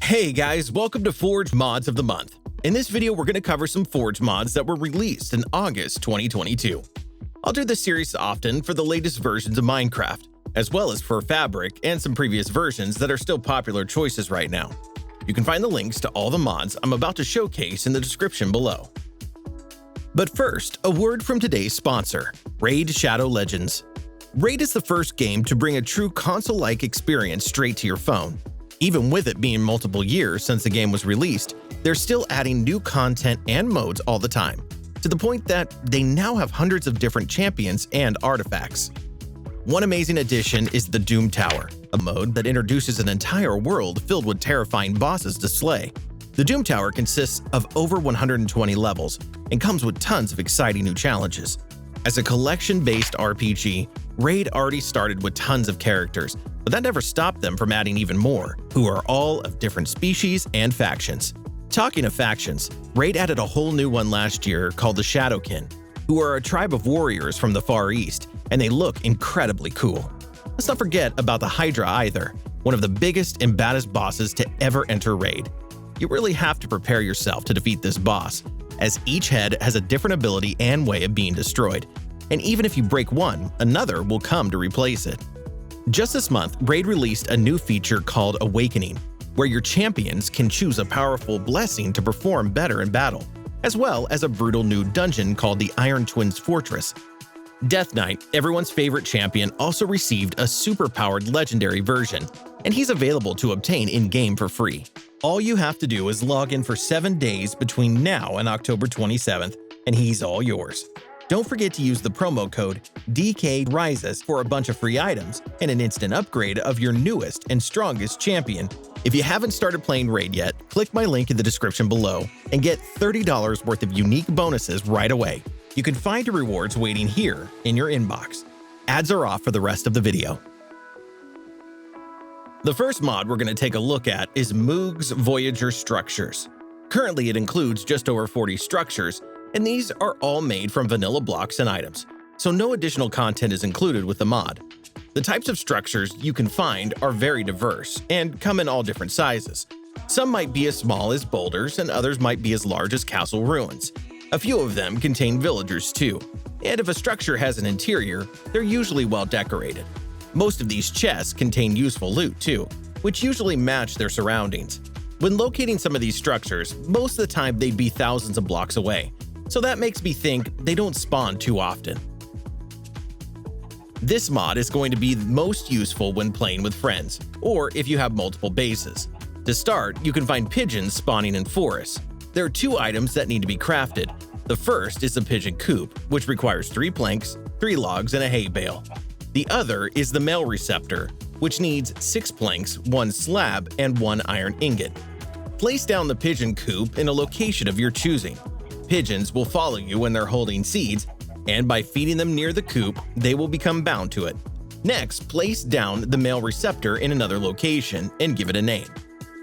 Hey guys, welcome to Forge Mods of the Month. In this video, we're going to cover some Forge mods that were released in August 2022. I'll do this series often for the latest versions of Minecraft, as well as for Fabric and some previous versions that are still popular choices right now. You can find the links to all the mods I'm about to showcase in the description below. But first, a word from today's sponsor, Raid Shadow Legends. Raid is the first game to bring a true console-like experience straight to your phone. Even with it being multiple years since the game was released, they're still adding new content and modes all the time, to the point that they now have hundreds of different champions and artifacts. One amazing addition is the Doom Tower, a mode that introduces an entire world filled with terrifying bosses to slay. The Doom Tower consists of over 120 levels and comes with tons of exciting new challenges. As a collection-based RPG, Raid already started with tons of characters, but that never stopped them from adding even more, who are all of different species and factions. Talking of factions, Raid added a whole new one last year called the Shadowkin, who are a tribe of warriors from the Far East, and they look incredibly cool. Let's not forget about the Hydra either, one of the biggest and baddest bosses to ever enter Raid. You really have to prepare yourself to defeat this boss, as each head has a different ability and way of being destroyed, and even if you break one, another will come to replace it. Just this month, Raid released a new feature called Awakening, where your champions can choose a powerful blessing to perform better in battle, as well as a brutal new dungeon called the Iron Twins Fortress. Death Knight, everyone's favorite champion, also received a super-powered legendary version, and he's available to obtain in-game for free. All you have to do is log in for 7 days between now and October 27th, and he's all yours. Don't forget to use the promo code DKRISES for a bunch of free items and an instant upgrade of your newest and strongest champion. If you haven't started playing Raid yet, click my link in the description below and get $30 worth of unique bonuses right away. You can find your rewards waiting here in your inbox. Ads are off for the rest of the video. The first mod we're going to take a look at is Moog's Voyager structures. Currently, it includes just over 40 structures, and these are all made from vanilla blocks and items, so no additional content is included with the mod. The types of structures you can find are very diverse and come in all different sizes. Some might be as small as boulders and others might be as large as castle ruins. A few of them contain villagers too, and if a structure has an interior, they're usually well decorated. Most of these chests contain useful loot too, which usually match their surroundings. When locating some of these structures, most of the time they'd be thousands of blocks away, so that makes me think they don't spawn too often. This mod is going to be most useful when playing with friends, or if you have multiple bases. To start, you can find pigeons spawning in forests. There are 2 items that need to be crafted. The first is the pigeon coop, which requires 3 planks, 3 logs, and a hay bale. The other is the mail receptor, which needs 6 planks, 1 slab, and 1 iron ingot. Place down the pigeon coop in a location of your choosing. Pigeons will follow you when they're holding seeds, and by feeding them near the coop, they will become bound to it. Next, place down the mail receptor in another location and give it a name.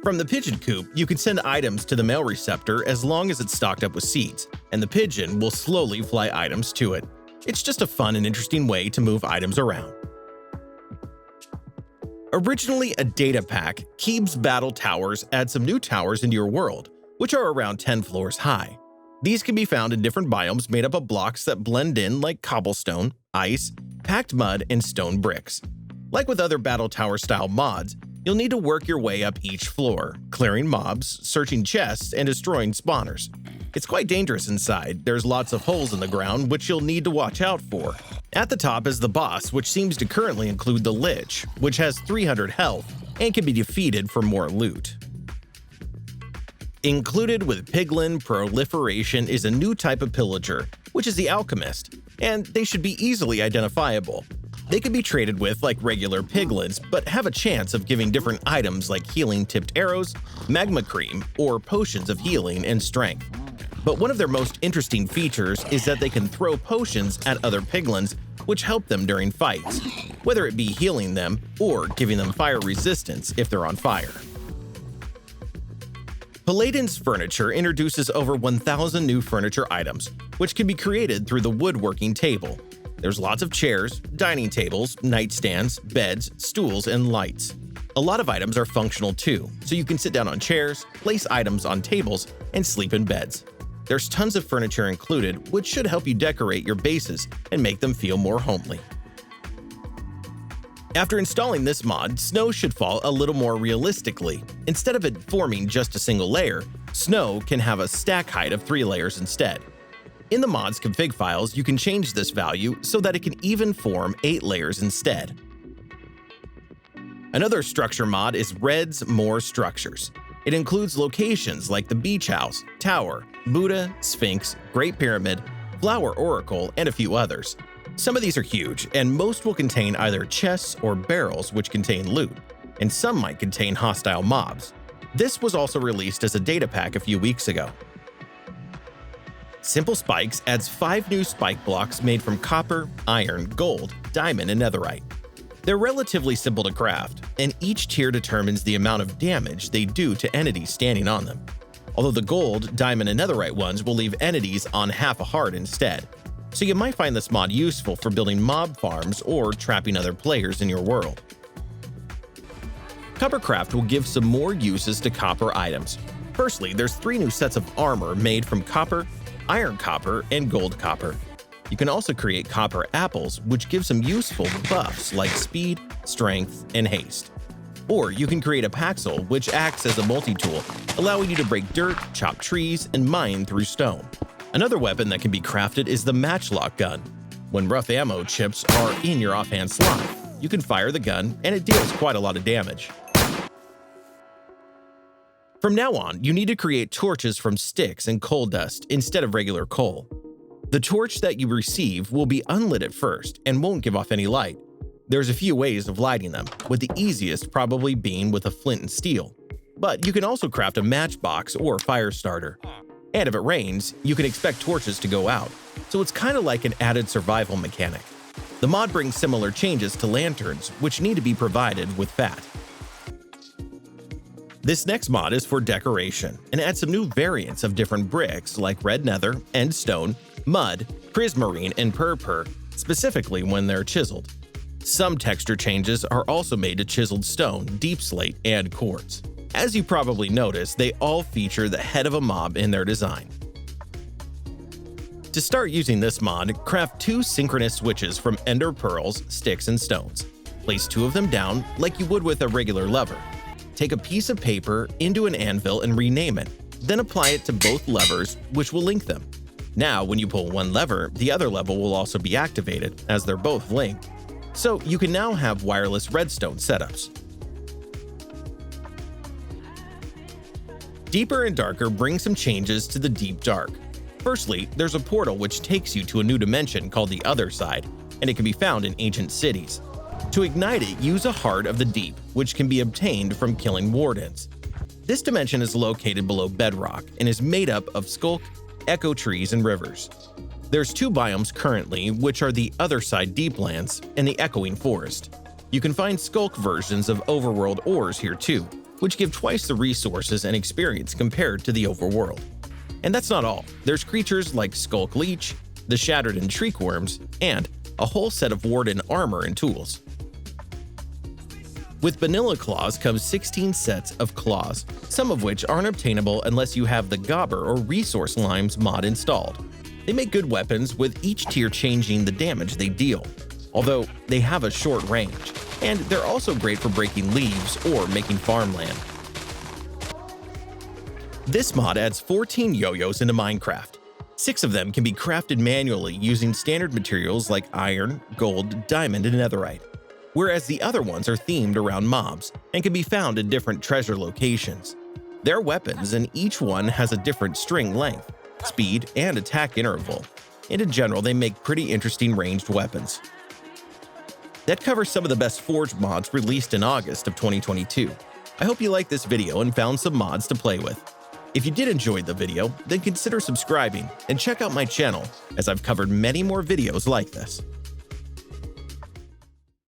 From the pigeon coop, you can send items to the mail receptor as long as it's stocked up with seeds, and the pigeon will slowly fly items to it. It's just a fun and interesting way to move items around. Originally a data pack, Keebsz Battle Towers add some new towers into your world, which are around 10 floors high. These can be found in different biomes made up of blocks that blend in like cobblestone, ice, packed mud, and stone bricks. Like with other Battle Tower style mods, you'll need to work your way up each floor, clearing mobs, searching chests, and destroying spawners. It's quite dangerous inside. There's lots of holes in the ground which you'll need to watch out for. At the top is the boss, which seems to currently include the Lich, which has 300 health and can be defeated for more loot. Included with Piglin Proliferation is a new type of pillager, which is the Alchemist, and they should be easily identifiable. They can be traded with like regular piglins, but have a chance of giving different items like healing tipped arrows, magma cream, or potions of healing and strength. But one of their most interesting features is that they can throw potions at other piglins, which help them during fights, whether it be healing them or giving them fire resistance if they're on fire. Paladin's furniture introduces over 1,000 new furniture items, which can be created through the woodworking table. There's lots of chairs, dining tables, nightstands, beds, stools, and lights. A lot of items are functional too, so you can sit down on chairs, place items on tables, and sleep in beds. There's tons of furniture included, which should help you decorate your bases and make them feel more homely. After installing this mod, snow should fall a little more realistically. Instead of it forming just a single layer, snow can have a stack height of 3 layers instead. In the mod's config files, you can change this value so that it can even form 8 layers instead. Another structure mod is Red's More Structures. It includes locations like the Beach House, Tower, Buddha, Sphinx, Great Pyramid, Flower Oracle, and a few others. Some of these are huge, and most will contain either chests or barrels which contain loot, and some might contain hostile mobs. This was also released as a data pack a few weeks ago. Simple Spikes adds 5 new spike blocks made from copper, iron, gold, diamond, and netherite. They're relatively simple to craft, and each tier determines the amount of damage they do to entities standing on them. Although the gold, diamond, and netherite ones will leave entities on half a heart instead. So you might find this mod useful for building mob farms or trapping other players in your world. Coppercraft will give some more uses to copper items. Firstly, there's 3 new sets of armor made from copper, iron copper, and gold copper. You can also create copper apples, which give some useful buffs like speed, strength, and haste. Or you can create a paxel, which acts as a multi-tool, allowing you to break dirt, chop trees, and mine through stone. Another weapon that can be crafted is the matchlock gun. When rough ammo chips are in your offhand slot, you can fire the gun and it deals quite a lot of damage. From now on, you need to create torches from sticks and coal dust instead of regular coal. The torch that you receive will be unlit at first and won't give off any light. There's a few ways of lighting them, with the easiest probably being with a flint and steel. But you can also craft a matchbox or fire starter. And if it rains, you can expect torches to go out, so it's kind of like an added survival mechanic. The mod brings similar changes to lanterns, which need to be provided with fat. This next mod is for decoration, and adds some new variants of different bricks like red nether, end stone, mud, prismarine, and purpur, specifically when they're chiseled. Some texture changes are also made to chiseled stone, deep slate, and quartz. As you probably noticed, they all feature the head of a mob in their design. To start using this mod, craft 2 synchronous switches from ender pearls, sticks, and stones. Place 2 of them down like you would with a regular lever. Take a piece of paper into an anvil and rename it, then apply it to both levers, which will link them. Now, when you pull one lever, the other lever will also be activated, as they're both linked. So you can now have wireless redstone setups. Deeper and Darker brings some changes to the Deep Dark. Firstly, there's a portal which takes you to a new dimension called the Other Side, and it can be found in ancient cities. To ignite it, use a Heart of the Deep, which can be obtained from killing wardens. This dimension is located below bedrock and is made up of skulk, echo trees, and rivers. There's 2 biomes currently, which are the Other Side Deeplands and the Echoing Forest. You can find skulk versions of overworld ores here too, which give twice the resources and experience compared to the overworld. And that's not all. There's creatures like Skulk Leech, the Shattered and Shriek Worms, and a whole set of warden armor and tools. With Banilla Claws comes 16 sets of claws, some of which aren't obtainable unless you have the Gobber or Resource Limes mod installed. They make good weapons, with each tier changing the damage they deal, although they have a short range, and they're also great for breaking leaves or making farmland. This mod adds 14 Yoyos into Minecraft. 6 of them can be crafted manually using standard materials like iron, gold, diamond, and netherite, whereas the other ones are themed around mobs and can be found in different treasure locations. They're weapons, and each one has a different string length, speed, and attack interval, and in general they make pretty interesting ranged weapons. That covers some of the best Forge mods released in August of 2022. I hope you liked this video and found some mods to play with. If you did enjoy the video, then consider subscribing and check out my channel, as I've covered many more videos like this.